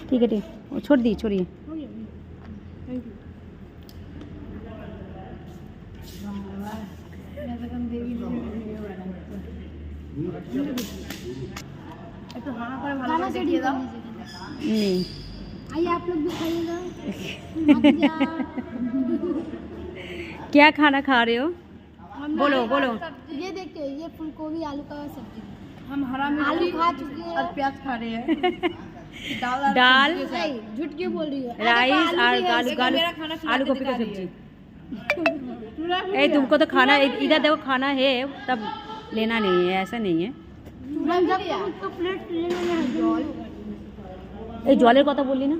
ठीक है, ठीक, छोड़ दी, छोड़िए। नहीं, आइए आप लोग भी खाइएगा। क्या खाना खा रहे हो? बोलो बोलो। ये देखिए, ये फूलगोभी आलू का सब्जी। हम हरा आलू खा चुके हैं और प्याज खा रहे हैं। दाल, झूठ क्यों बोल रही हो? राइस और आलू गोभी का सब्जी। ए तुमको तो खाना इधर देखो, खाना है तब लेना नहीं है, ऐसा नहीं है। तो प्लेट लेने में এই জলের কথা বললি না?